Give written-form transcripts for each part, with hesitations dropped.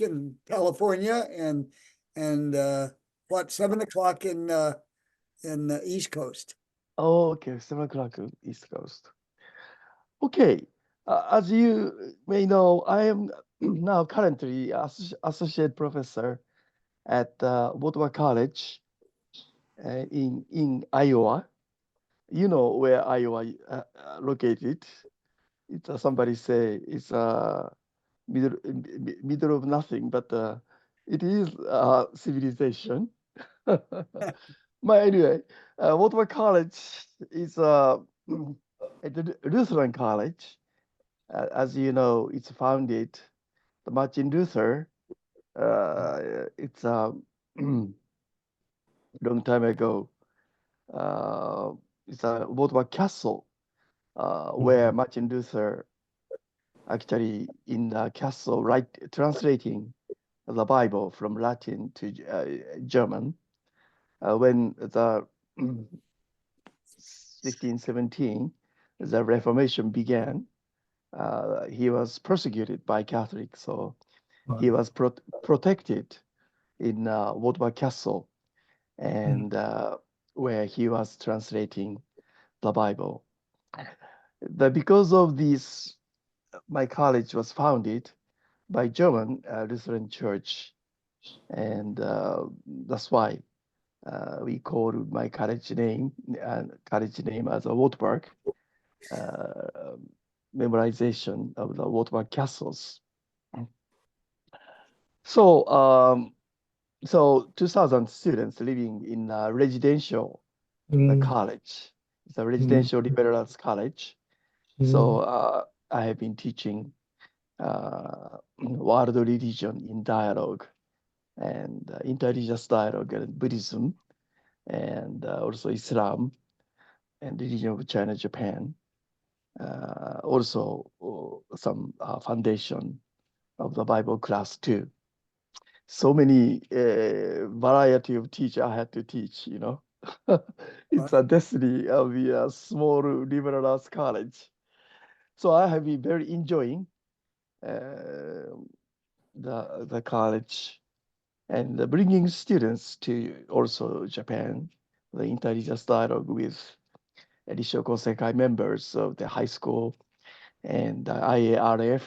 in California, and what, 7 o'clock in the East Coast. Oh, okay, 7 o'clock East Coast. Okay, as you may know, I am now currently associate professor at Woodward College in Iowa. You know where Iowa located. It's somebody say it's middle of nothing, but it is civilization. But anyway, Woodward College is a Lutheran college. As you know, it's founded the Martin Luther. It's a long time ago. It's a Woodward Castle, where Martin Luther actually in the castle, translating the Bible from Latin to German. When the 1617, the Reformation began, he was persecuted by Catholics, so he was protected in Woodward Castle, and where he was translating the Bible. Because of this, my college was founded by German Lutheran Church, and that's why we call my college name as a Wartburg, memorization of the Wartburg castles. So 2,000 students living in a residential college. It's a residential liberal arts college. So I have been teaching world religion in dialogue and interreligious dialogue and Buddhism, and also Islam and religion of China, Japan. Also some foundation of the Bible class too. So many variety of teacher I had to teach, you know. It's a destiny of the small liberal arts college. So I have been very enjoying the college and bringing students to also Japan, the interreligious dialogue with Rissho Kosei members of the high school and IARF,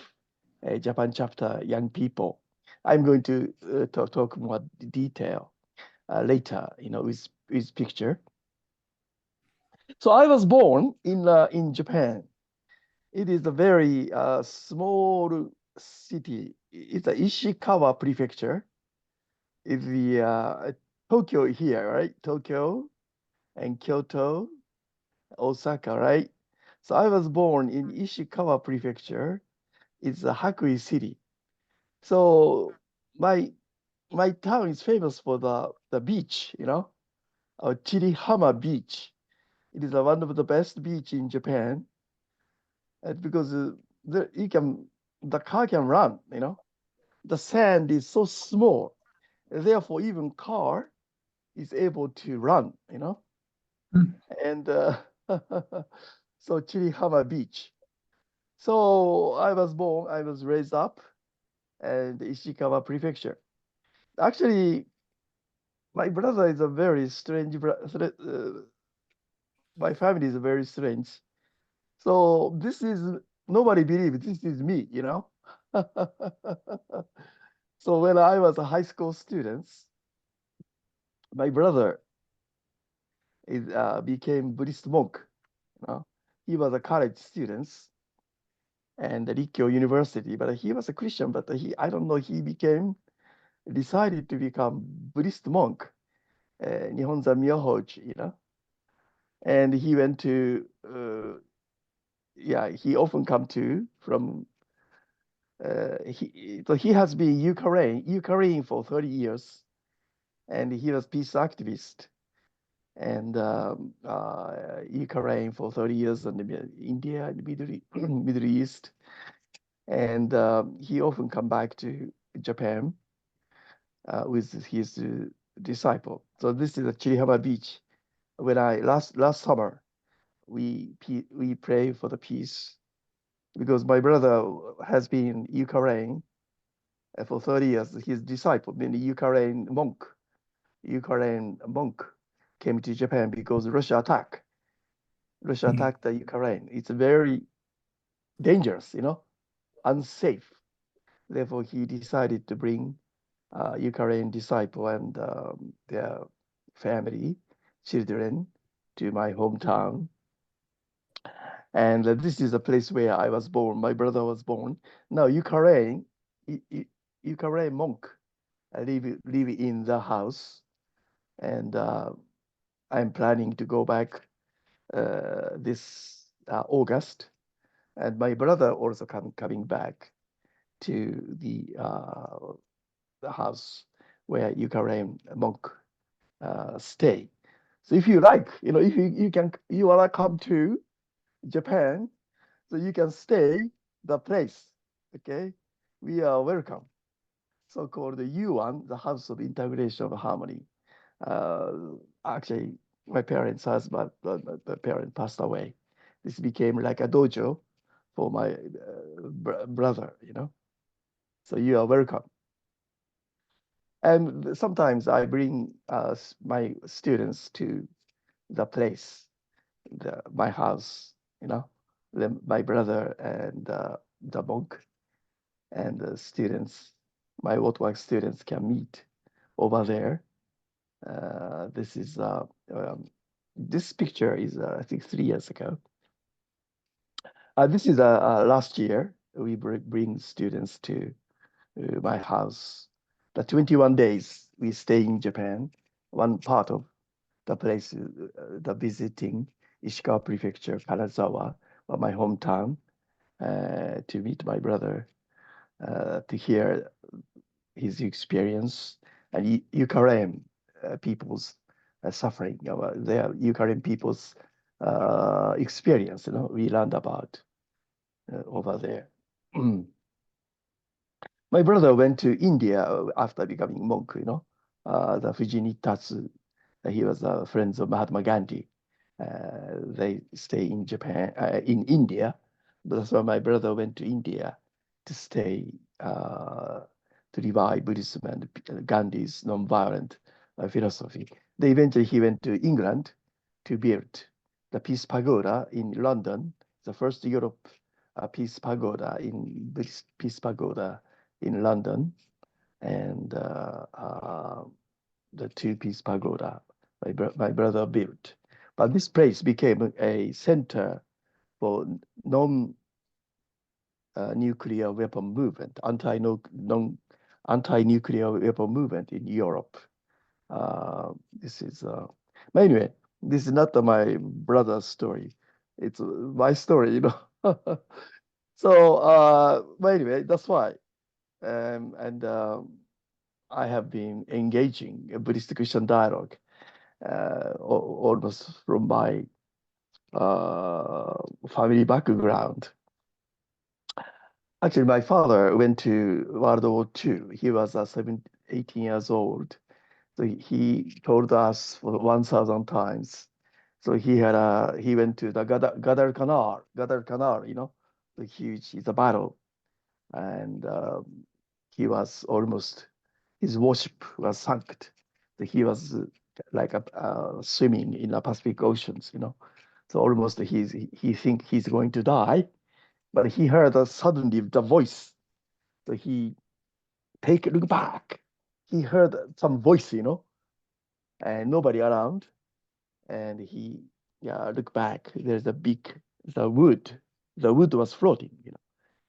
Japan chapter young people. I'm going to talk more detail later, you know, with picture. So I was born in Japan. It is a very small city. It's a Ishikawa prefecture. It's the Tokyo here, right? Tokyo and Kyoto, Osaka, right? So I was born in Ishikawa prefecture. It's a Hakui city. So my town is famous for the beach, you know, Chirihama Beach. It is one of the best beach in Japan, because the car can run, you know. The sand is so small, therefore even car is able to run, you know. And so Chirihama Beach. So I was raised up in Ishikawa prefecture. Actually, my brother is a very strange, my family is very strange. So nobody believes this is me, you know. So when I was a high school student, my brother became Buddhist monk. You know, he was a college student and at Rissho University, but he was a Christian. But I don't know, decided to become Buddhist monk, Nihonzan Myohoji, you know. And he went to, he often come to from. He has been Ukraine for 30 years, and he was peace activist. And Ukraine for 30 years, and India and Middle East. And he often come back to Japan with his disciple. So this is a Chirihama Beach. When last summer, we pray for the peace, because my brother has been in Ukraine for 30 years. His disciple, the Ukraine monk came to Japan because Russia attacked the Ukraine. It's very dangerous, unsafe. Therefore, he decided to bring Ukraine disciple and their family, children, to my hometown. And this is a place where I was born. My brother was born. Now, Ukraine monk live in the house, and I'm planning to go back this August. And my brother also coming back to the house where Ukraine monk stay. So if you like, if you wanna come to Japan, so you can stay the place. Okay, we are welcome. So-called the Yuan, the House of Integration of Harmony. Uh, Actually, my parents' husband, the parent passed away. This became like a dojo for my brother. So you are welcome. And sometimes I bring my students to the place, my house, my brother and the monk and the students, my Wotwag students can meet over there. This is this picture is I think 3 years ago. This is last year. We bring students to my house. The 21 days we stay in Japan. One part of the place, the visiting Ishikawa Prefecture, Kanazawa, my hometown, to meet my brother, to hear his experience and Ukraine people's suffering, their Ukraine people's experience. We learned about over there. My brother went to India after becoming monk. The Fujinitatsu. He was friends of Mahatma Gandhi. They stay in Japan, in India. That's why my brother went to India to stay, to revive Buddhism and Gandhi's non-violent philosophy. Then eventually he went to England to build the Peace Pagoda in London, the first Europe Peace Pagoda Buddhist Peace Pagoda in London, and the two-piece pagoda my brother built. But this place became a center for non-nuclear weapon movement, anti-nuclear weapon movement in Europe. This is, but anyway, this is not my brother's story. It's my story. So, but anyway, that's why. And I have been engaging a Buddhist Christian dialogue almost from my family background. Actually, my father went to World War II. He was 18 years old. So he told us for 1,000 times. So he went to the Guadalcanal, the huge, it's a battle. And he was almost, his worship was sunk. So he was like swimming in the Pacific Oceans. So almost he think he's going to die, but he heard suddenly the voice. So he look back. He heard some voice, and nobody around. And he look back. There's the wood. The wood was floating.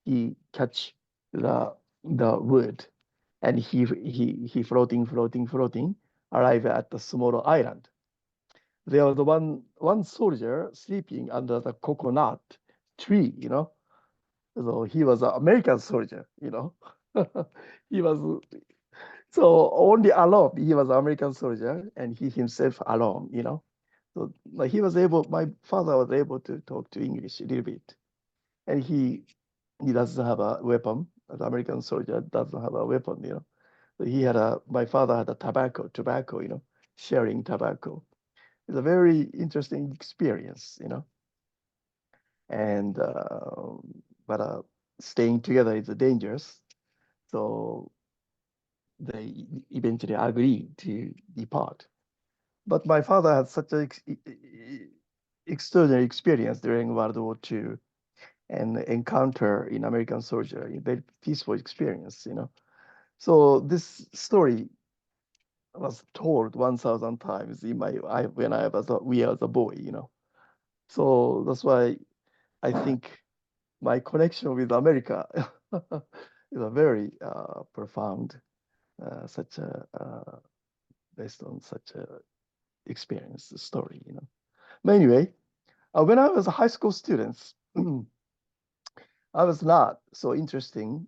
He catch the wood, and he floating, arrive at the small island. There was one soldier sleeping under the coconut tree. So he was an American soldier. He was so only alone. He was an American soldier, and he himself alone. So my father was able to talk to English a little bit, and he doesn't have a weapon. The American soldier doesn't have a weapon. So my father had a tobacco, sharing tobacco. It's a very interesting experience. And but staying together is dangerous. So they eventually agreed to depart. But my father had such an extraordinary experience during World War II and encounter in American soldier, a very peaceful experience, you know. So this story was told 1,000 times in when I was we as a boy, you know. So that's why I think my connection with America is a very profound, such a based on such a experience story, you know. But anyway, when I was a high school student, I was not so interesting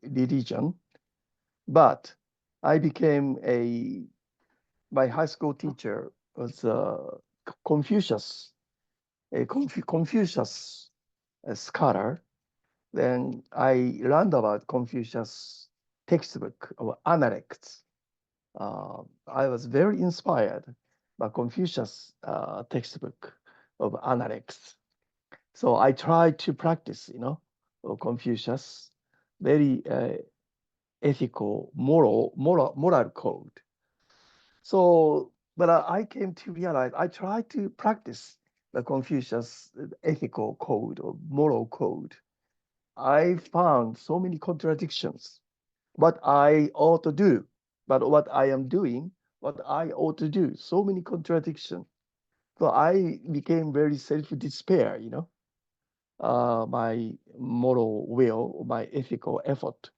religion, but I became my high school teacher was Confucius, a Confucius scholar. Then I learned about Confucius textbook of Analects. I was very inspired by Confucius textbook of Analects. So I tried to practice, you know, Confucius, very ethical, moral code. So, but I came to realize I tried to practice the Confucius ethical code or moral code. I found so many contradictions. What I ought to do, but what I am doing, what I ought to do, so many contradictions. So I became very self-despair, you know. My moral will, my ethical effort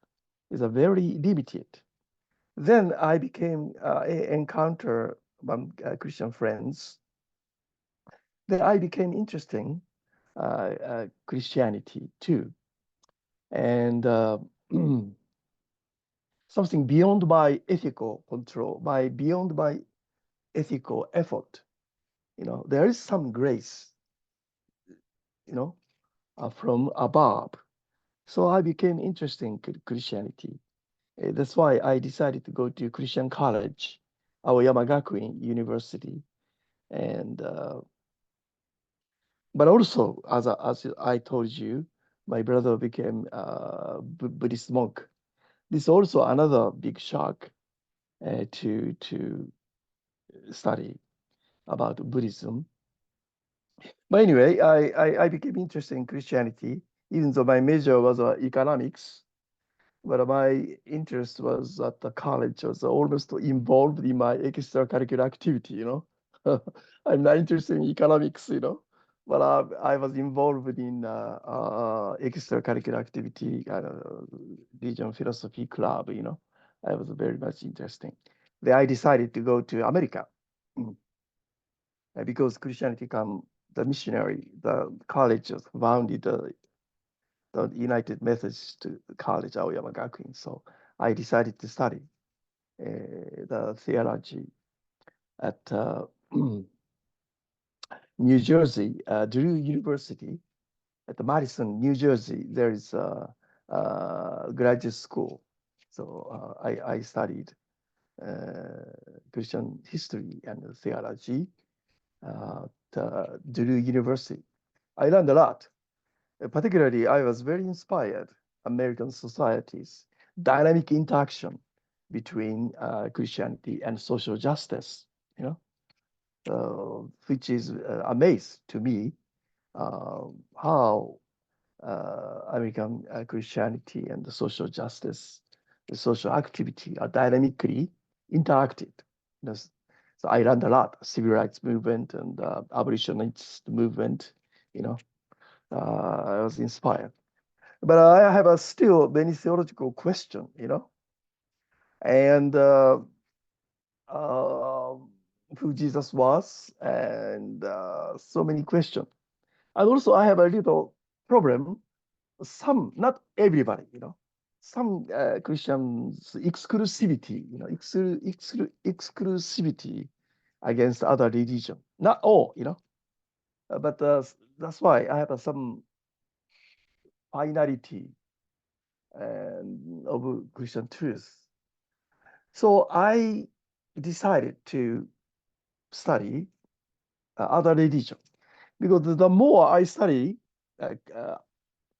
is a very limited. Then I became encounter Christian friends. Then I became interesting Christianity too, and something beyond my ethical control, beyond my ethical effort. You know, there is some grace, you know, from above. So I became interested in Christianity. That's why I decided to go to Christian college, Aoyama Gakuin University, and but also as I told you, my brother became a Buddhist monk. This is also another big shock to study about Buddhism. But anyway, I became interested in Christianity, even though my major was economics. But my interest was at the college was almost involved in my extracurricular activity, you know. I'm not interested in economics, you know, but I was involved in extracurricular activity, religion philosophy club, you know. I was very much interesting. Then I decided to go to America because Christianity come, the missionary, the college was founded the United Methodist College, Aoyama Gakuin. So I decided to study the theology at New Jersey, Drew University at the Madison, New Jersey. There is a graduate school. So I studied Christian history and theology at Drew University. I learned a lot. Particularly, I was very inspired American society's dynamic interaction between Christianity and social justice, you know, which is amazed to me how American Christianity and the social justice, the social activity are dynamically interacted. You know, so I learned a lot, civil rights movement and abolitionist movement, you know, I was inspired. But I have a still many theological question, you know, and uh, who Jesus was, and so many questions. And also, I have a little problem. Some, not everybody, you know, some Christians exclusivity, you know, exclusivity against other religion. Not all, you know, but that's why I have some finality and of Christian truth. So I decided to study other religion because the more I study uh, uh,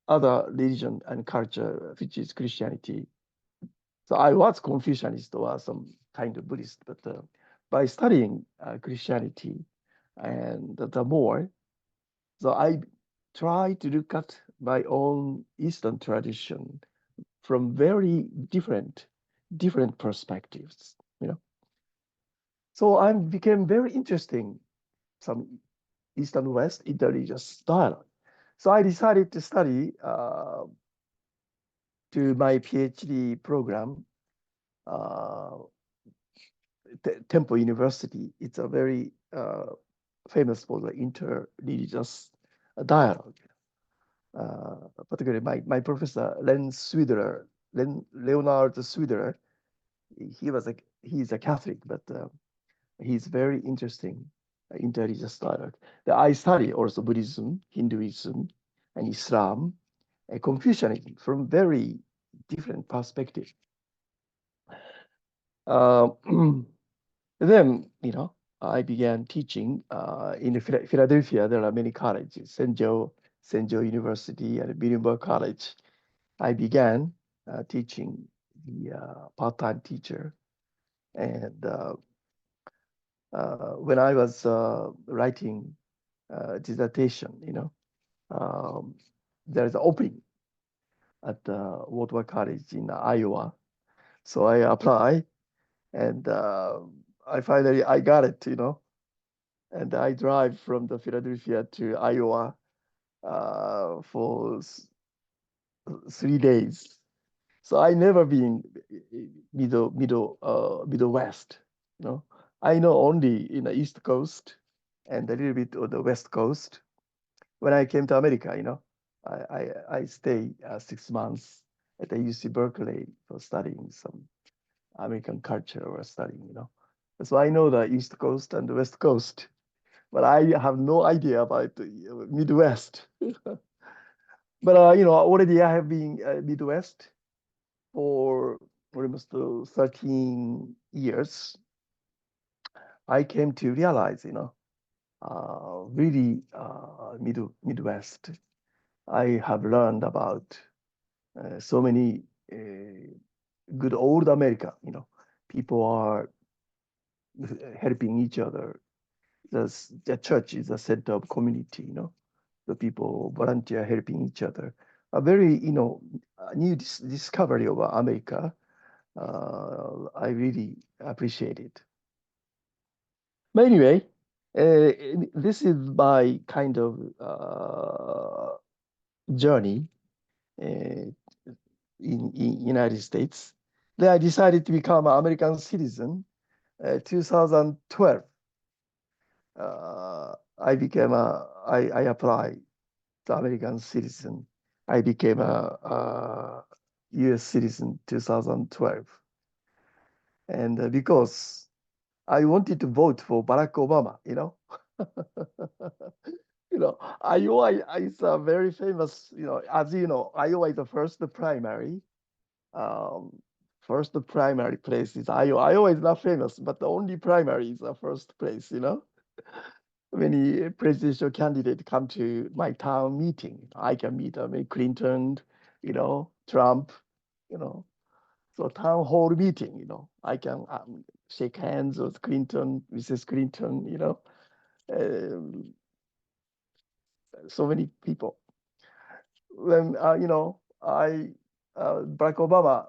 other religion and culture, which is Christianity, So I was Confucianist or some kind of Buddhist, but by studying Christianity and the more, so I try to look at my own Eastern tradition from very different perspectives, you know. So I became very interesting some East and West interreligious dialogue. So I decided to study to my PhD program, uh, Temple University. It's a very famous for the interreligious dialogue. Particularly my professor Leonard Swidler, he's a Catholic, but he's very interesting interreligious dialogue. I study also Buddhism, Hinduism, and Islam, and Confucianism from very different perspective. Uh, then, I began teaching in Philadelphia. There are many colleges, St. Joe University and Edinburgh College. I began teaching the part-time teacher. And when I was writing dissertation, there's an opening at Woodward College in Iowa. So I apply, and I got it, and I drive from the Philadelphia to Iowa for 3 days. So I never been middle west, I know only in the East Coast and a little bit on the West Coast. When I came to America, I stay 6 months at the UC Berkeley for studying some American culture or studying, So I know the East Coast and the West Coast, but I have no idea about the Midwest. But already I have been Midwest for almost 13 years. I came to realize, really Midwest. I have learned about so many good old America. People are helping each other. The church is a center of community. The people volunteer helping each other. A very new discovery of America. I really appreciate it. But anyway, this is my kind of journey in United States. Then I decided to become an American citizen. 2012, I applied to American citizen. I became a U.S. citizen 2012, and because I wanted to vote for Barack Obama, Iowa is a very famous, as you know, Iowa is the first primary. Um, First primary place is Iowa. Iowa is not famous, but the only primary is the first place, Many presidential candidates come to my town meeting. I can meet Clinton, Trump, So town hall meeting, I can shake hands with Clinton, Mrs. Clinton, um, so many people. When Barack Obama,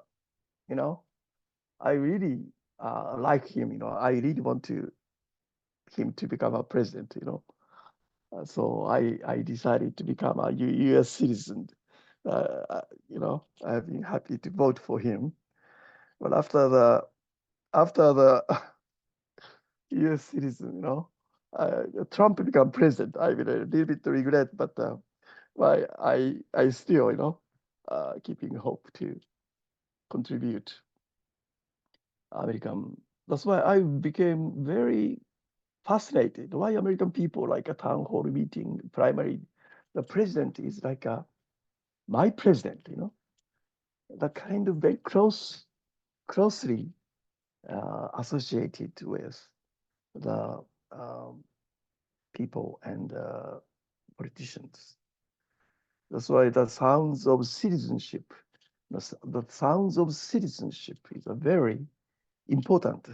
I really like him. I really want him to become a president. So I decided to become a U.S. citizen. I've been happy to vote for him. But after the U.S. citizen, Trump become president. I mean, a little bit regret, but I still, keeping hope to contribute American. That's why I became very fascinated. Why American people like a town hall meeting, primary, the president is like my president, the kind of very closely associated with the people and politicians. That's why the sounds of citizenship The sounds of citizenship is a very important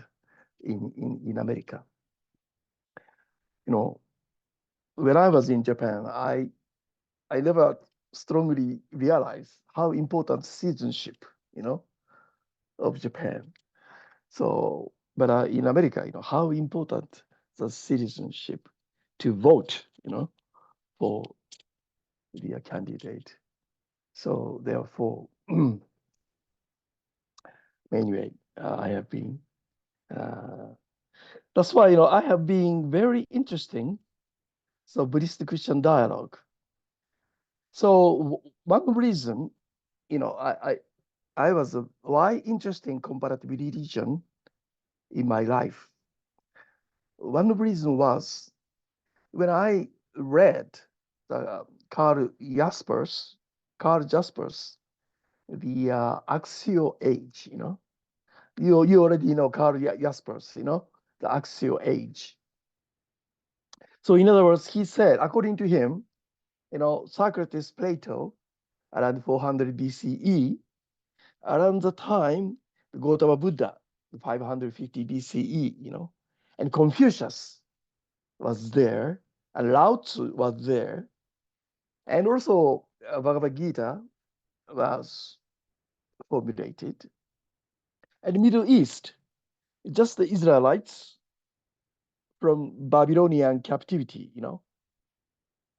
in America. When I was in Japan, I never strongly realized how important citizenship, of Japan. So, but in America, how important the citizenship to vote, for the candidate. So therefore, anyway, I have been. That's why I have been very interesting. So Buddhist Christian dialogue. So one reason, I was why interesting comparative religion in my life. One reason was when I read the Carl Jasper's the axial age. You already know Carl Jaspers, the axial age. So in other words, he said, according to him, Socrates, Plato, around 400 BCE, around the time Gautama Buddha, 550 BCE, and Confucius was there, and Lao Tzu was there, and also Bhagavad Gita was formulated. And Middle East, just the Israelites from Babylonian captivity,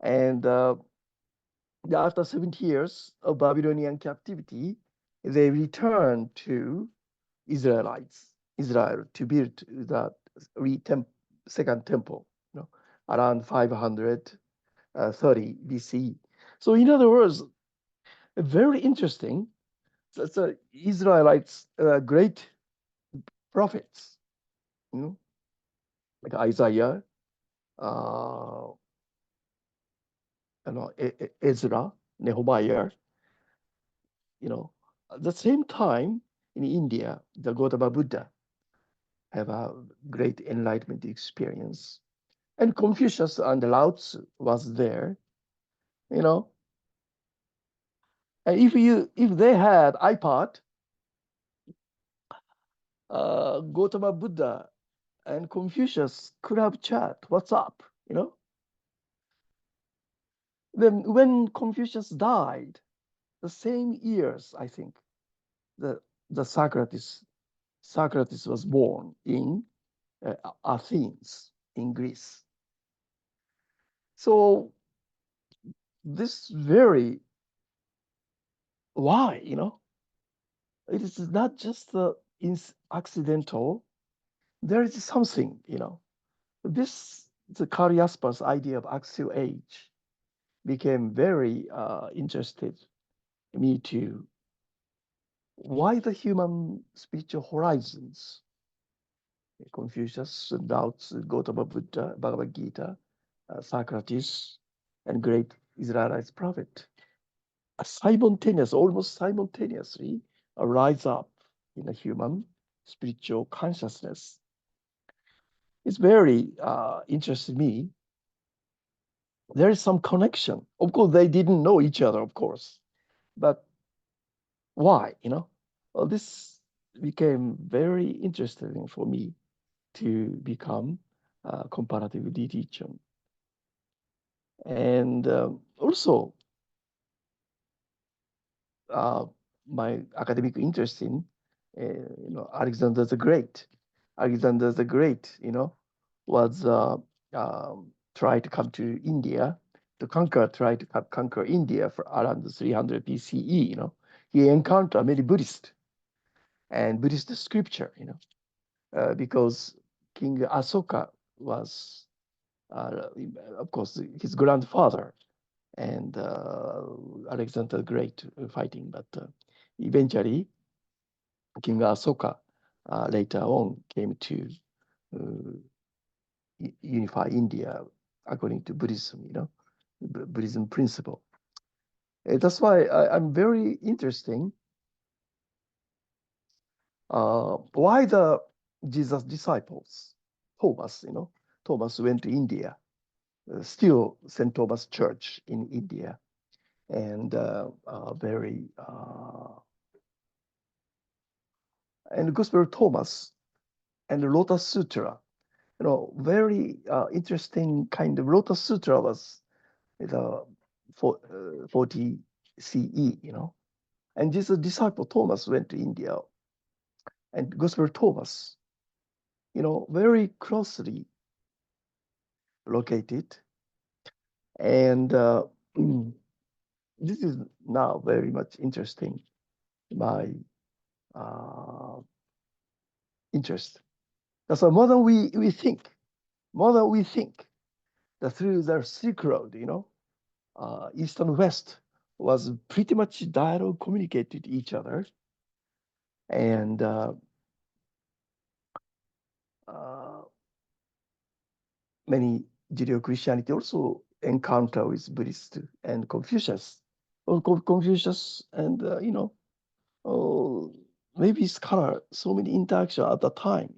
and after 70 years of Babylonian captivity, they returned to Israel to build the second temple, around 530 BCE. So in other words, very interesting. So Israelites, great prophets, like Isaiah, uh, Ezra, Nehemiah. At the same time, in India, the Gautama Buddha have a great enlightenment experience. And Confucius and Lao Tzu was there, And if they had iPod, Gautama Buddha and Confucius could have chat, what's up, Then when Confucius died, the same years, I think, the Socrates was born in Athens, in Greece. So this very why, it is not just accidental. There is something, the Karl Jasper's idea of axial age became very interested me too. Why the human spiritual horizons? Confucius, Lao Tzu, Gautama Buddha, Bhagavad Gita, Socrates, and great Israelite prophet almost simultaneously rise up in a human spiritual consciousness. It's very interesting me. There is some connection. Of course, they didn't know each other, of course, but why? Well, this became very interesting for me to become comparative religion. And also, my academic interest in, Alexander the Great. Alexander the Great, was tried to come to India tried to conquer India for around 300 BCE. He encountered many Buddhists and Buddhist scripture. Because King Asoka was, of course, his grandfather, and Alexander the Great fighting, but eventually King Asoka later on came to unify India according to Buddhism, Buddhism principle. That's why I'm very interesting. Why the Jesus disciples, Thomas went to India, still St. Thomas Church in India, and very and Gospel of Thomas and the Lotus Sutra. Very interesting kind of Lotus Sutra was the 40 CE, And this disciple Thomas went to India, and Gospel of Thomas, very closely located. And this is now very much interesting, my interest. So more than we think that through the Silk Road, East and West was pretty much dialogue, communicated each other. And many Judeo-Christianity also encounter with Buddhist and Confucius. Confucius and, maybe scholar, so many interaction at the time,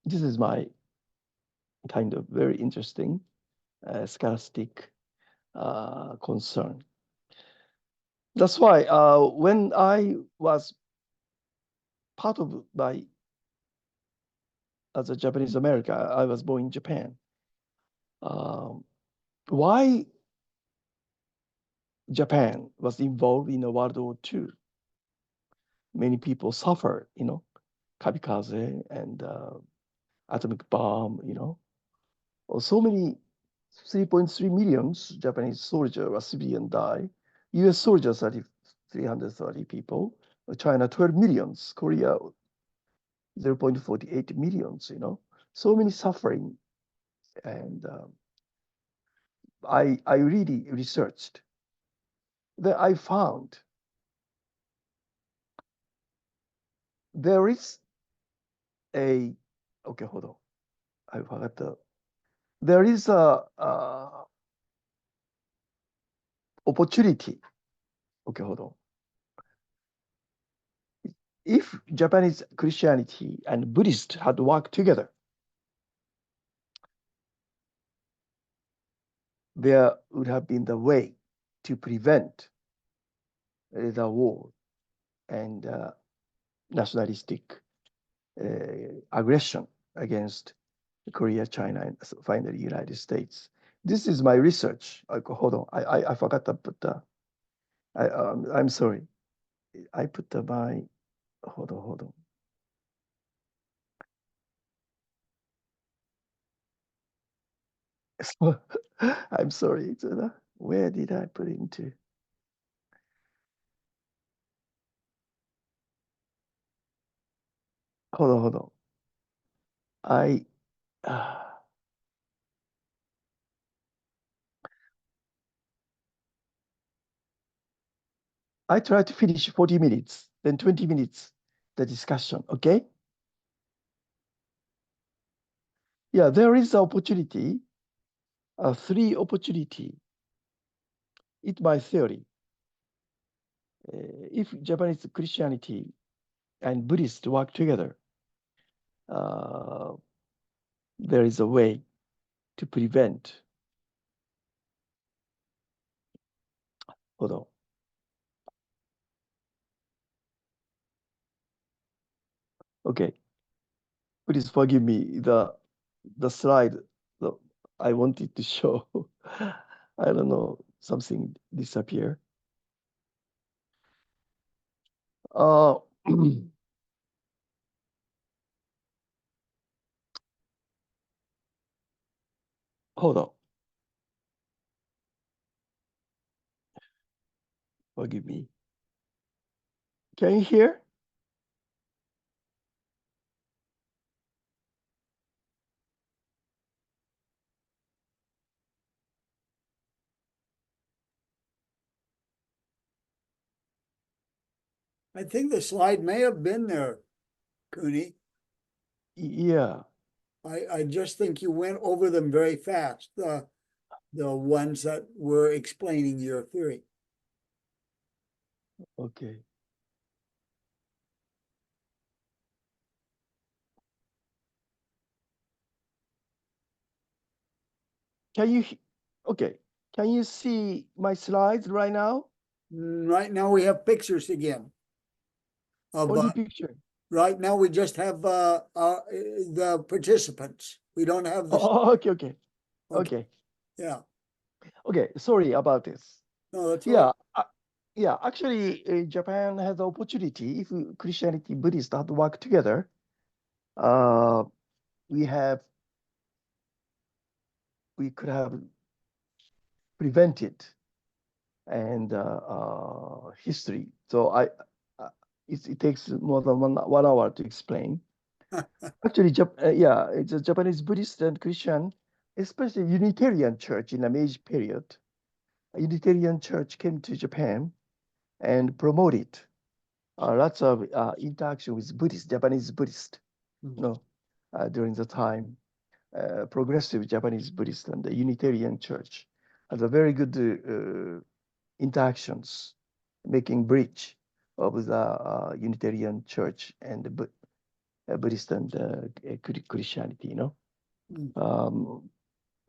This is my kind of very interesting scholastic concern. That's why when I was part of as a Japanese American, I was born in Japan. Why Japan was involved in World War II? Many people suffer, kamikaze and atomic bomb, So many 3.3 million Japanese soldiers or civilian die. US soldiers 330 people. China 12 millions. Korea 0.48 millions. So many suffering. And I really researched. Then I found there is okay, hold on. I forgot there is a opportunity. Okay, hold on. If Japanese Christianity and Buddhist had worked together, there would have been the way to prevent the war and nationalistic aggression against Korea, China, and finally United States. This is my research. Hold on, I forgot to put I'm sorry. I put my, hold on. So, I'm sorry. Where did I put it into? Hold on. I try to finish 40 minutes, then 20 minutes, the discussion, okay? Yeah, there is opportunity, three opportunity. It's my theory. If Japanese Christianity and Buddhist work together, there is a way to prevent. Hold on. Okay. Please forgive me. The slide that I wanted to show, I don't know, something disappear. Hold on. Forgive me. Can you hear? I think the slide may have been there, Kuni. Yeah. I just think you went over them very fast, the ones that were explaining your theory. Okay. Can you, okay. Can you see my slides right now? Right now we have pictures again. of, Only picture. right now we just have, the participants. We don't have the, Oh, okay, okay, okay, okay, yeah, okay. Sorry about this. no, that's all right. Yeah, yeah. Actually, Japan has the opportunity if Christianity, Buddhist have to work together. Uh, we have we could have prevented and history. So it takes more than one hour to explain. Actually, yeah, it's a Japanese Buddhist and Christian, especially Unitarian Church in the Meiji period. A Unitarian Church came to Japan and promoted lots of interaction with Buddhist, Japanese Buddhist, you know, during the time. Progressive Japanese Buddhist and the Unitarian Church has a very good interactions, making bridge of the Unitarian Church and the Buddhist and Christianity. You know, Mm. um,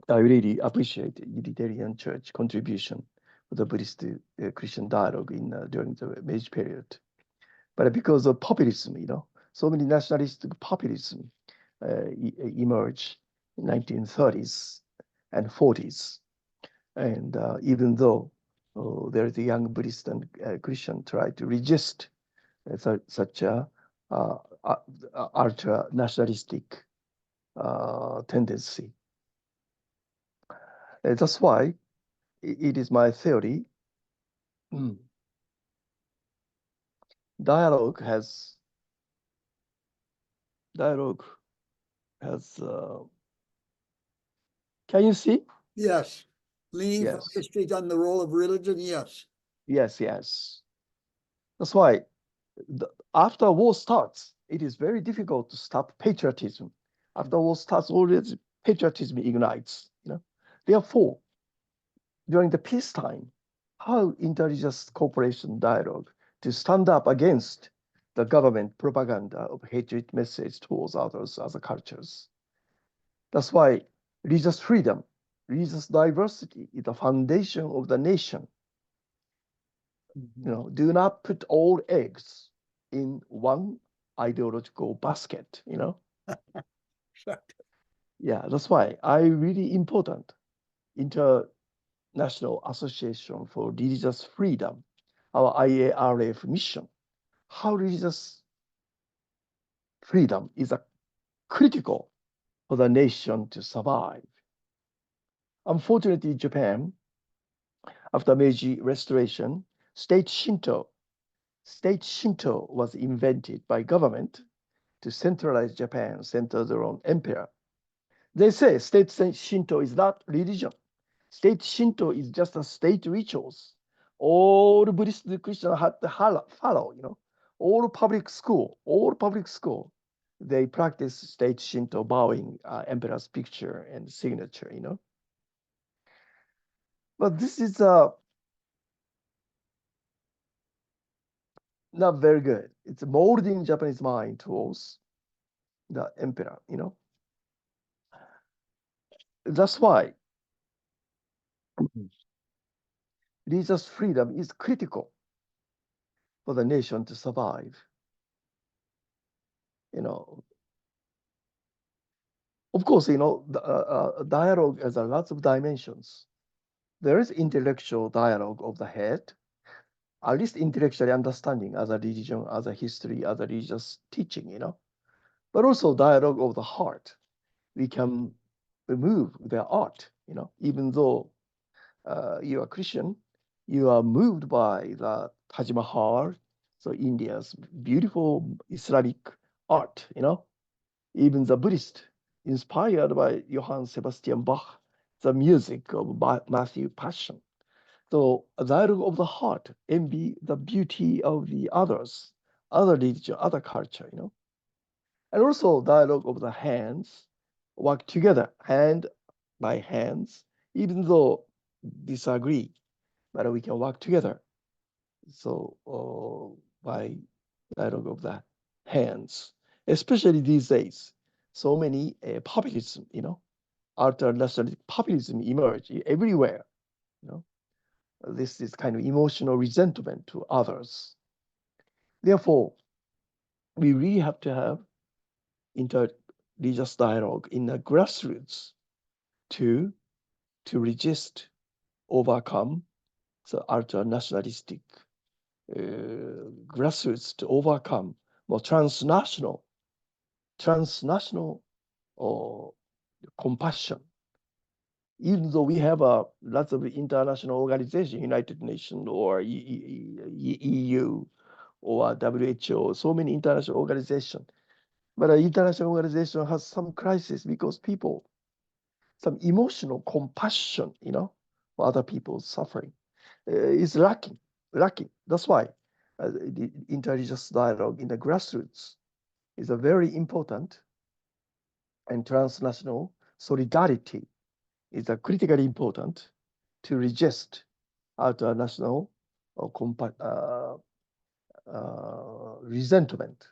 I really appreciate Unitarian Church contribution to the Buddhist Christian dialogue in during the Meiji period. But because of populism, you know, so many nationalistic populism emerged in 1930s and 40s. And even though there is a young Buddhist and Christian try to resist such a uh, uh, ultra nationalistic tendency. That's why it is my theory. Mm. Dialogue has dialogue has. Can you see? Yes, leaning from Yes, history on the role of religion, yes. yes, yes. That's why after war starts, it is very difficult to stop patriotism. After war starts, always patriotism ignites. You know, therefore, during the peacetime, how intelligence cooperation dialogue to stand up against the government propaganda of hatred message towards others, other cultures. That's why religious freedom, religious diversity is the foundation of the nation. You know, do not put all eggs in one ideological basket, you know? Yeah, that's why I really important International Association for Religious Freedom, our IARF mission. How religious freedom is a critical for the nation to survive. Unfortunately, Japan, after Meiji Restoration, state Shinto was invented by government to centralize Japan, center their own emperor. They say state Shinto is not religion. State Shinto is just a state rituals. All Buddhist Christians had to follow, you know. All public school, they practice state Shinto bowing emperor's picture and signature, you know. But this is not very good. It's molding Japanese mind towards the emperor, you know. That's why religious freedom is critical for the nation to survive. You know, of course, you know, the, dialogue has a lots of dimensions. There is intellectual dialogue of the head, at least intellectually understanding as a religion, as a history, as a religious teaching, you know, but also dialogue of the heart. We can remove their art, you know, even though you are Christian, you are moved by the Taj Mahal, so India's beautiful Islamic art, you know, even the Buddhist, inspired by Johann Sebastian Bach, the music of Matthew Passion. So a dialogue of the heart, envy the beauty of the others, other religion, other culture, you know. And also dialogue of the hands, work together, hand by hands, even though disagree, but we can work together. So by dialogue of the hands, especially these days, so many populism, you know, alternative populism emerge everywhere. You know, this is kind of emotional resentment to others. Therefore, we really have to have inter-religious dialogue in the grassroots to resist, overcome the ultra-nationalistic grassroots, to overcome more transnational or compassion. Even though we have lots of international organizations, United Nations or EU or WHO, so many international organizations. But an international organization has some crisis because people, some emotional compassion, for other people's suffering is lacking. That's why the interreligious dialogue in the grassroots is a very important, and transnational solidarity is a critically important to resist ultranational or resentment.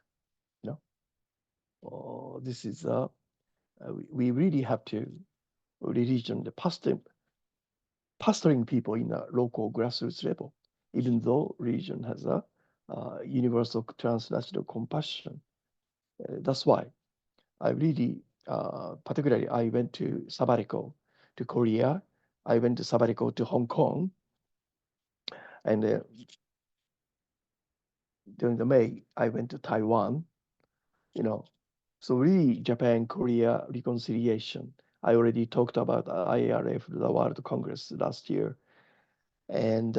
This is we really have to religion the pastoring people in a local grassroots level, even though religion has a universal transnational compassion. That's why I really, particularly, I went to sabbatical to Korea. I went to sabbatical to Hong Kong, and during the May, I went to Taiwan. So really, Japan-Korea reconciliation. I already talked about IARF, the World Congress last year, and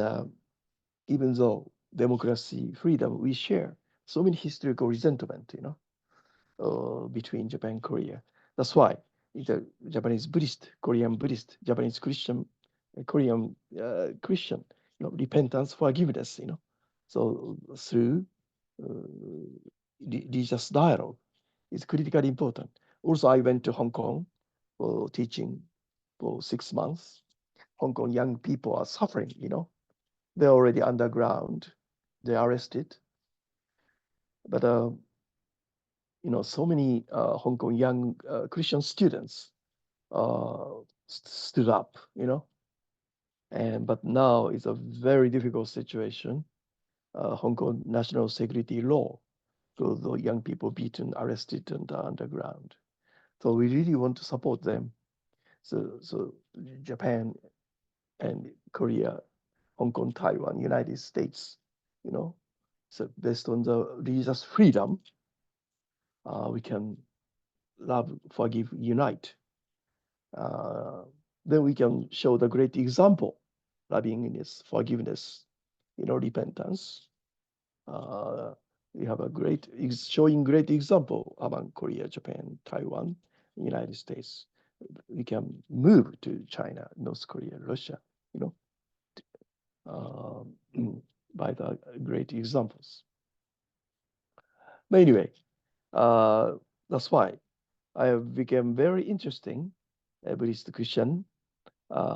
even though democracy, freedom, we share so many historical resentment, between Japan and Korea. That's why the Japanese Buddhist, Korean Buddhist, Japanese Christian, Korean Christian, repentance, forgiveness, So through religious dialogue is critically important. Also, I went to Hong Kong for teaching for 6 months. Hong Kong young people are suffering, They're already underground. They're arrested. But, so many Hong Kong young Christian students stood up, but now it's a very difficult situation. Hong Kong national security law, so the young people beaten, arrested, and underground. So we really want to support them. So Japan and Korea, Hong Kong, Taiwan, United States, so based on the religious freedom, we can love, forgive, unite. Then we can show the great example, lovingness, forgiveness, repentance. We have a showing great example among Korea, Japan, Taiwan, United States. We can move to China, North Korea, Russia, by the great examples. But anyway, that's why I have become very interesting Buddhist Christian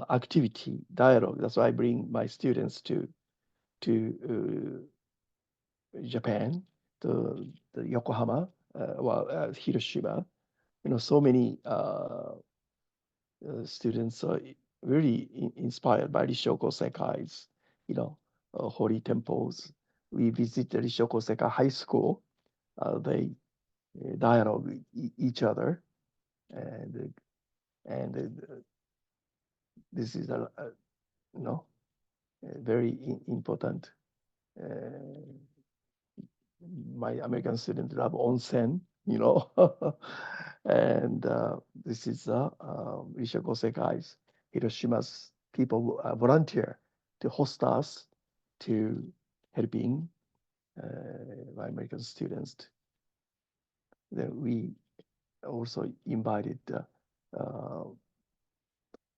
activity, dialogue. That's why I bring my students to Japan, to Yokohama, Hiroshima. So many students are really inspired by Rissho Kosekai's, holy temples. We visit the Rissho Kosekai High School. They dialogue each other, and this is a very important. My American students love onsen, and this is Rissho Kosekai's Hiroshima's people volunteer to host us, to helping my American students. Then we also invited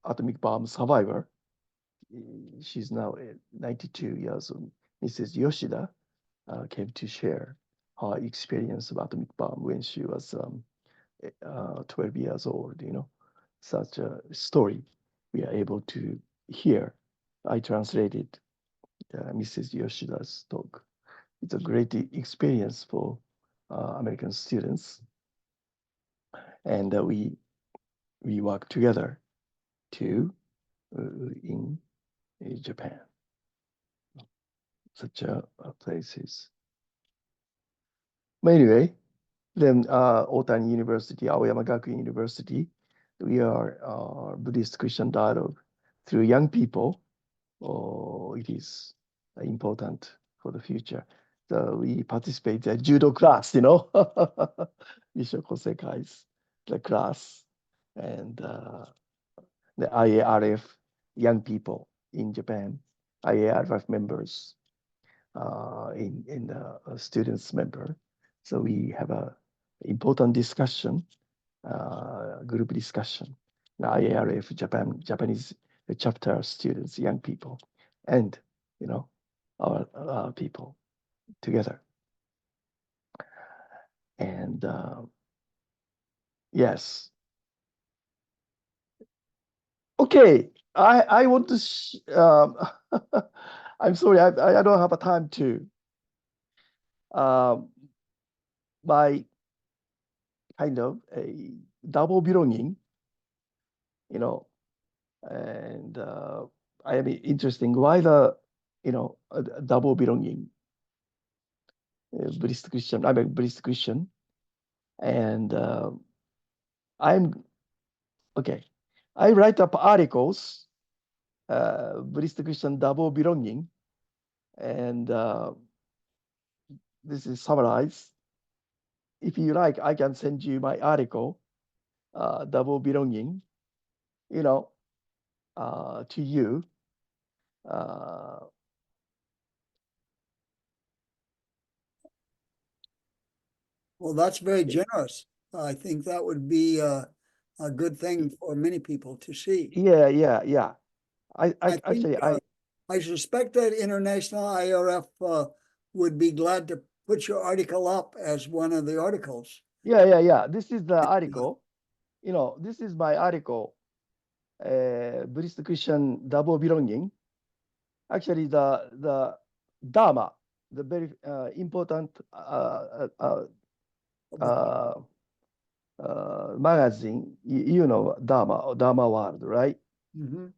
atomic bomb survivor. She's now 92 years old. Mrs. Yoshida came to share her experience of atomic bomb when she was 12 years old. Such a story we are able to hear. I translated Mrs. Yoshida's talk. It's a great experience for American students, and we work together too in Japan. Such a places. But anyway, then Otani University, Aoyama Gakuin University, we are Buddhist Christian dialogue through young people. Oh, it is important for the future. So we participate in judo class, Rissho Kosekai's the class, and the IARF young people in Japan, IARF members in the students member. So we have a important discussion, group discussion. The IARF Japanese chapter students, young people, and our people together. And yes, okay. I want to. I'm sorry, I don't have a time to. My kind of a double belonging, you know, and I am interesting why a double belonging, Buddhist Christian. I'm a Buddhist Christian, and I'm okay. I write up articles, Buddhist Christian double belonging, and this is summarized. If you like, I can send you my article, double belonging, you know, to you. Well, that's very generous. I think that would be a good thing for many people to see. Yeah. I I think actually I suspect that International IRF would be glad to put your article up as one of the articles. yeah. This is the article. This is my article, Buddhist Christian double belonging. Actually, the Dharma, the very important uh, magazine. You know Dharma or Dharma World, right? Mhm.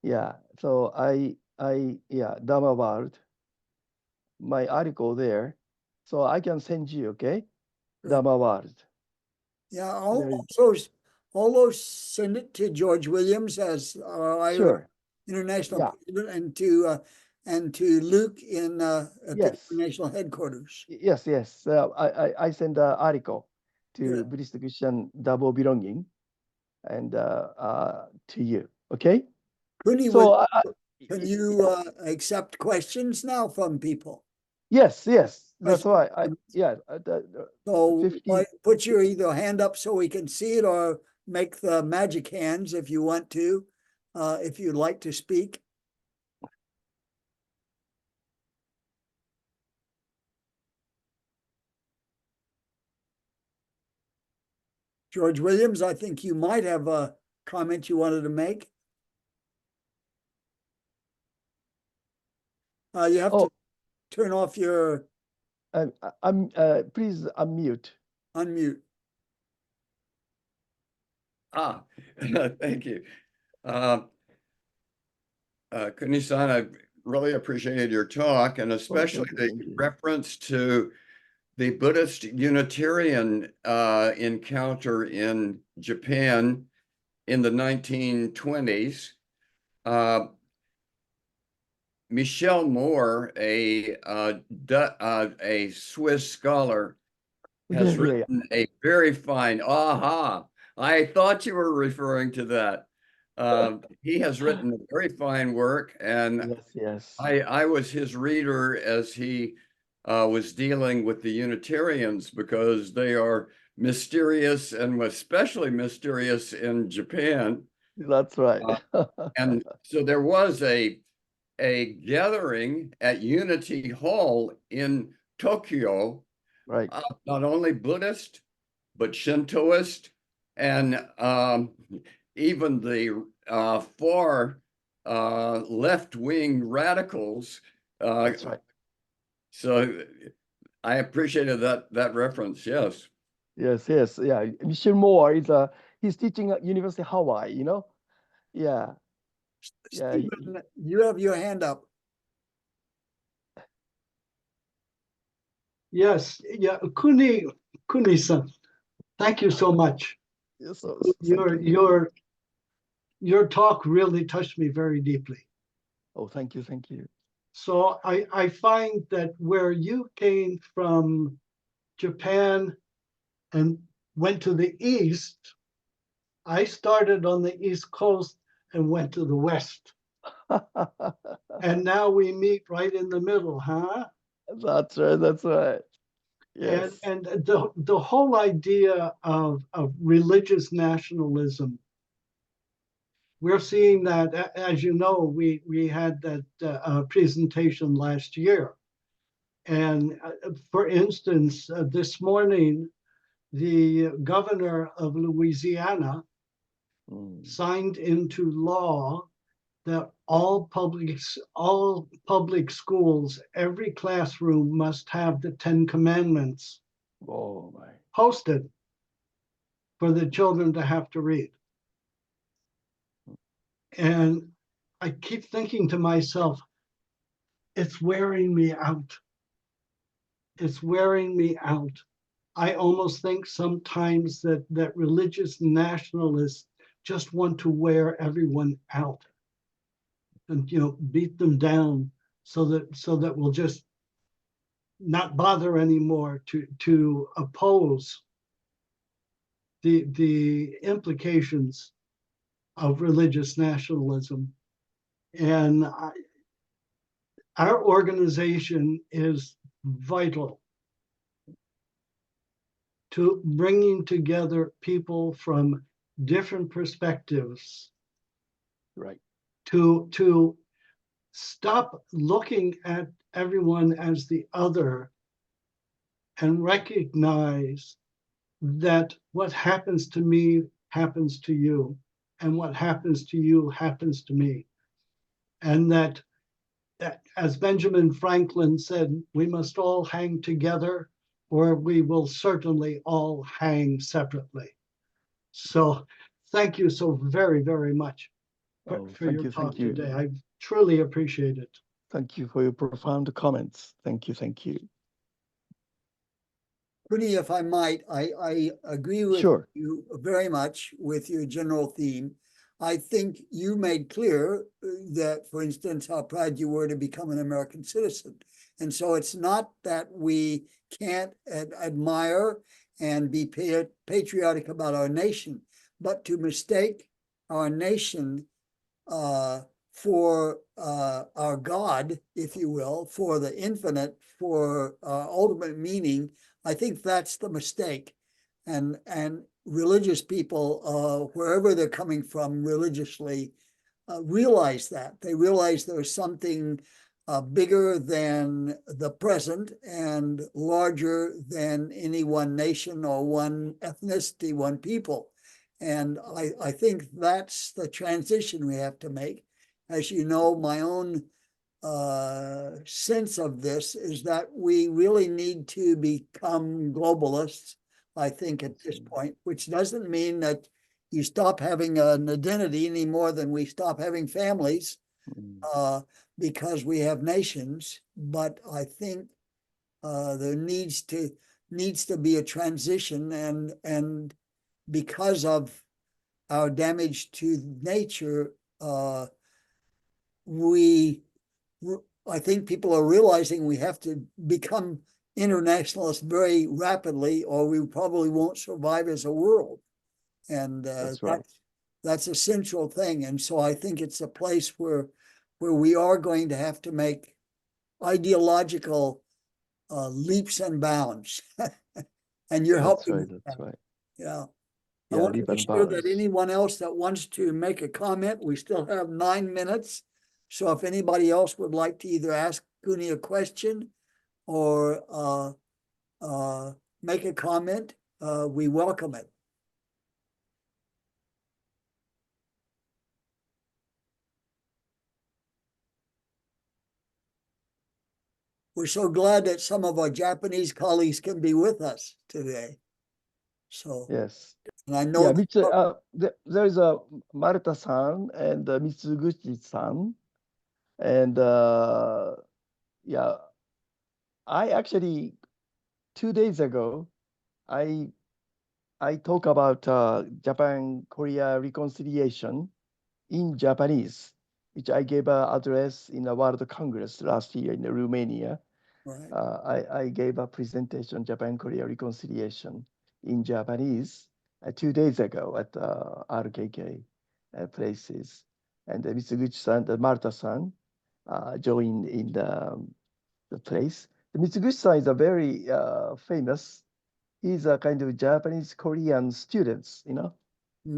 Yeah. So yeah, Dharma World, my article there. So I can send you, okay? Good. Dharma World. Yeah, There is also send it to George Williams as our IRF sure. international Yeah. president and to Luke in at the Yes. international headquarters. Yes. I send an article to Good. Buddhist Christian double belonging and to you. Okay. Kuni, So can you accept questions now from people? yes. That's Questions? why yeah. The So 50. put your either hand up so we can see it or make the magic hands if you want to, if you'd like to speak. George Williams, I think you might have a comment you wanted to make. You have to Oh, turn off your I'm please unmute. unmute. Thank you. Kuni-san, I really appreciated your talk and Oh, especially the thank you. reference to the Buddhist Unitarian encounter in Japan in the 1920s. Michel Moore, a Swiss scholar, has Yeah. written a very fine, I thought you were referring to that. He has written a very fine work, and Yes. I was his reader as he was dealing with the Unitarians because they are mysterious and especially mysterious in Japan. That's right. Uh, and so there was a gathering at Unity Hall in Tokyo, Right. not only Buddhist, but Shintoist, and even the far left-wing radicals. That's right. So I appreciated that reference. Yes. Yes. Yeah. Michel Moore is he's teaching at University of Hawaii, Yeah. Yeah. Stephen, you have your hand up. Yes, yeah, Kuni-san, thank you so much. Yes, so, Your talk really touched me very deeply. oh, thank you, thank you. So I find that where you came from Japan and went to the East, I started on the East Coast and went to the West. And now we meet right in the middle, huh? That's right, that's right. Yes. And the whole idea of religious nationalism, we're seeing that, as you know, we had that presentation last year. And for instance, this morning, the governor of Louisiana signed into law that all public schools, every classroom must have the 10 Commandments Oh my. posted for the children to have to read. And I keep thinking to myself, it's wearing me out. It's wearing me out. I almost think sometimes that religious nationalists just want to wear everyone out and beat them down so that we'll just not bother anymore to oppose the implications of religious nationalism. And our organization is vital to bringing together people from different perspectives, Right. to stop looking at everyone as the other and recognize that what happens to me happens to you, and what happens to you happens to me. And that, as Benjamin Franklin said, we must all hang together or we will certainly all hang separately. So thank you so very, very much for your talk today. I truly appreciate it. Thank you for your profound comments. Thank you, thank you. Kuni, if I might, I agree with you very much with your general theme. I think you made clear that, for instance, how proud you were to become an American citizen. And so it's not that we can't admire and be patriotic about our nation, but to mistake our nation for our God, if you will, for the infinite, for ultimate meaning, I think that's the mistake. And religious people, wherever they're coming from religiously, realize that. They realize there's something bigger than the present and larger than any one nation or one ethnicity, one people. And I think that's the transition we have to make. As you know, my own sense of this is that we really need to become globalists, I think, at this point, which doesn't mean that you stop having an identity any more than we stop having families because we have nations. But I think there needs to be a transition, and because of our damage to nature, I think people are realizing we have to become internationalists very rapidly, or we probably won't survive as a world. And that's a central thing. And so I think it's a place where we are going to have to make ideological leaps and bounds. And you're helping. That's right. Yeah. I want to make sure that anyone else that wants to make a comment, we still have 9 minutes. So if anybody else would like to either ask Kuni a question or make a comment, we welcome it. We're so glad that some of our Japanese colleagues can be with us today. So yes, and I know there is a Maruta-san and Mitsuguchi-san, and I actually 2 days ago, I talk about Japan-Korea reconciliation in Japanese, which I gave an address in a World Congress last year in Romania. Right. I gave a presentation, Japan-Korea reconciliation in Japanese 2 days ago at RKK places. And Mitsuguchi-san, Marta-san joined in the place. The Mitsuguchi-san is a very famous, he's a kind of Japanese-Korean students,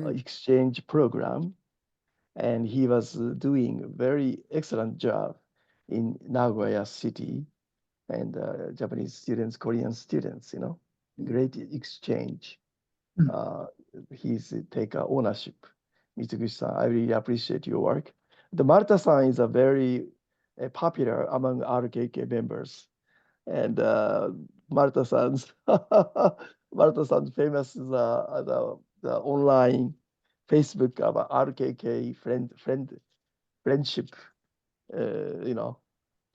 exchange program. And he was doing a very excellent job in Nagoya city. And Japanese students, Korean students, great exchange. He's take ownership. Mitsuguchi-san, I really appreciate your work. The Marta-san is a very popular among RKK members. And Marta-san's famous the online Facebook of RKK friendship,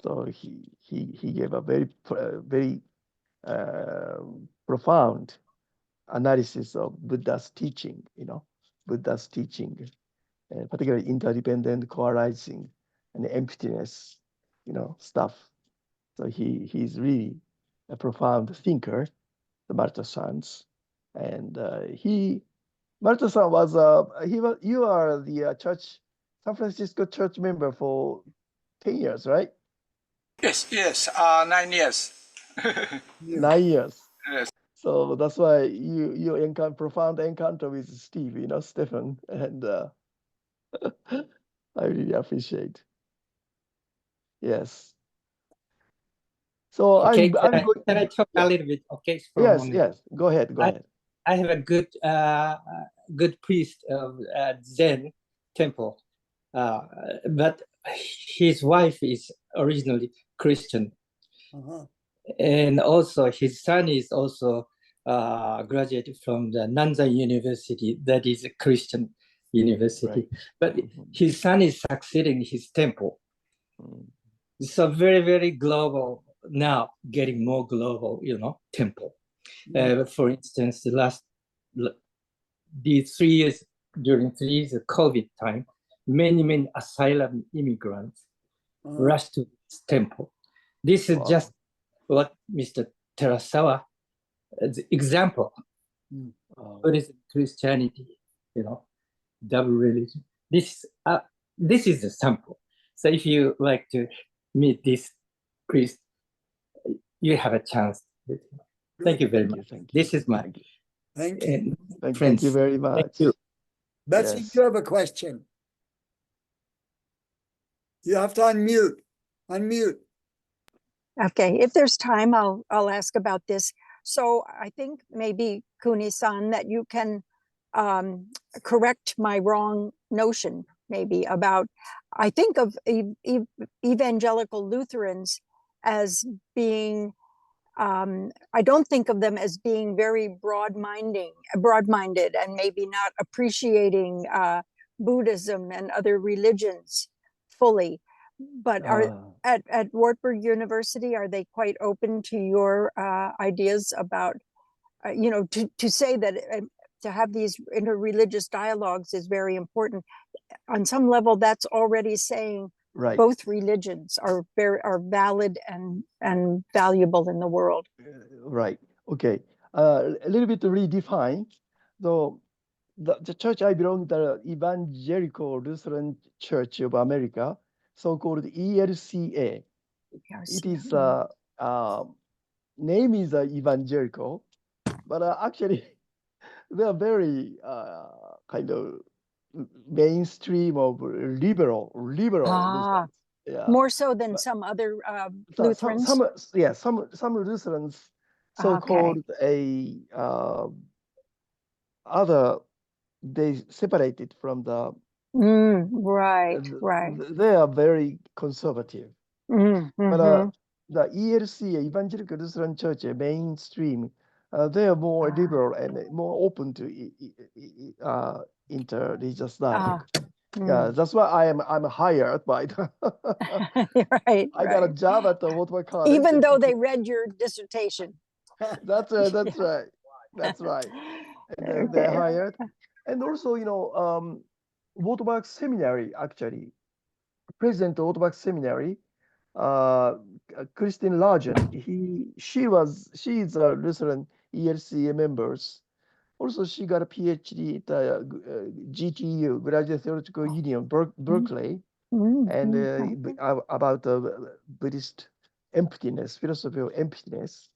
So he gave a very profound analysis of Buddha's teaching, Buddha's teaching, particularly interdependent, co-arising, and emptiness, stuff. So he's really a profound thinker, the Marta-san's, and Marta-san was you are the church, San Francisco church member for 10 years, right? Yes, 9 years. 9 years. Yes. So that's why you encounter profound encounter with Steve, Stephen, and I really appreciate. Yes. So Okay, I'm going. can I talk a little bit? Okay, for a Yes, moment. yes. Go ahead. I have a good priest of Zen temple, but his wife is originally Christian, and also his son is also graduated from the Nanzan University, that is a Christian university. Right. But his son is succeeding his temple. So very, very global now, getting more global, temple. For instance, these 3 years, during 3 years of COVID time, many asylum immigrants rushed to this temple. This is just what Mr. Terasawa, the example. Buddhism, Christianity, double religion. This is the sample. So if you like to meet this priest, you have a chance. Thank you very much. This is my Thank you. Thank you very much. Thank you. Betsy, Yes. you have a question. You have to unmute. Unmute. Okay, if there's time, I'll ask about this. So I think maybe Kuni-san that you can correct my wrong notion maybe about, I think of evangelical Lutherans as being, I don't think of them as being very broad-minded and maybe not appreciating Buddhism and other religions fully. But at Wartburg University, are they quite open to your ideas about, to say that to have these interreligious dialogues is very important? On some level, that's already saying both religions are valid and valuable in the world. Right. Okay. A little bit redefine. So the church I belong, the Evangelical Lutheran Church of America, so-called ELCA. It is name is evangelical, but actually they are very kind of mainstream of liberal Lutherans. Yeah. More so than some other Lutherans. Some Lutherans so-called other, they separated from the right. They are very conservative. But the ELC, Evangelical Lutheran Church, mainstream, they are more liberal and more open to interreligious dialogue. Yeah, that's why I'm hired by the right. I got a job at the Wartburg College. Even though they read your dissertation. That's right. That's right. That's right. And then they Okay. hired, and also, Watermark Seminary, actually, President of Watermark Seminary, Christine Largent, she is a Lutheran ELCA members. Also, she got a PhD at GTU, Graduate Theological Union, Berkeley, and about Buddhist emptiness, philosophy of emptiness.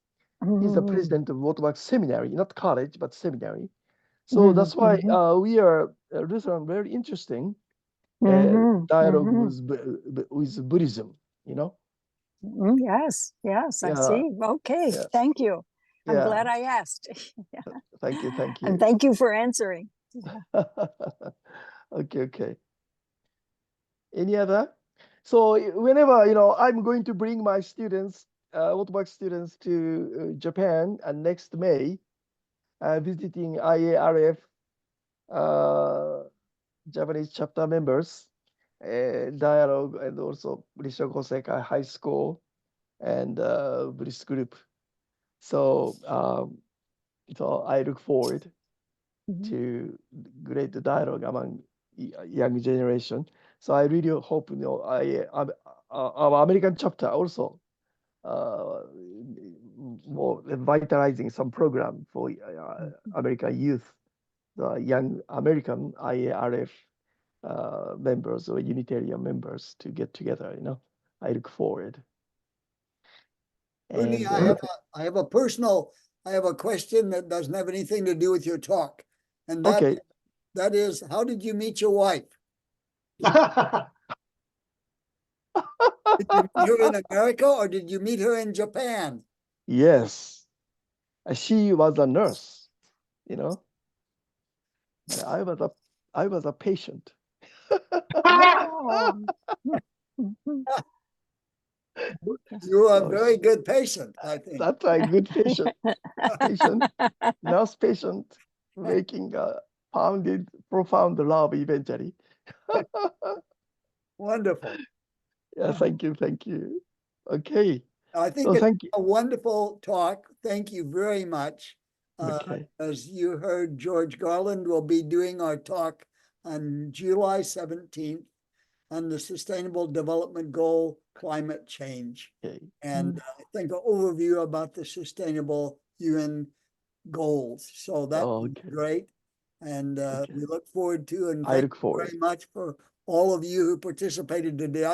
He's the president of Watermark Seminary, not college, but seminary. So that's why we are Lutheran, very interesting dialogue with Buddhism, Yes, yes, I Yeah, see. Okay, yeah, thank you. I'm yeah. glad I asked. Thank you, thank And you. thank you for answering. Okay, okay. Any other? So whenever, I'm going to bring my students, Watermark students to Japan and next May, visiting IARF Japanese chapter members, dialogue, and also Rissho Kosei High School and Buddhist group. So, so I look forward to great dialogue among young generation. So I really hope our American chapter also more vitalizing some program for American youth, the young American IARF members or Unitarian members to get together. I look forward. Uni, And I have a question that doesn't have anything to do with your talk. And okay, that is, how did you meet your wife? Did you meet her in America or did you meet her in Japan? yes, she was a nurse, and I was a patient. Oh. You are a So very good patient, I think. that's a good patient, nurse patient, making a profound love eventually. Wonderful. Yeah, thank you, thank you. Okay, I think so it's thank you. a wonderful talk. Thank you very much. Okay, As you heard, George Garland will be doing our talk on July 17th on the Sustainable Development Goal, climate change. okay, And I think an overview about the sustainable UN goals. So that would be okay, great. And okay. we look forward to, and I thank look you forward. very much for all of you who participated today.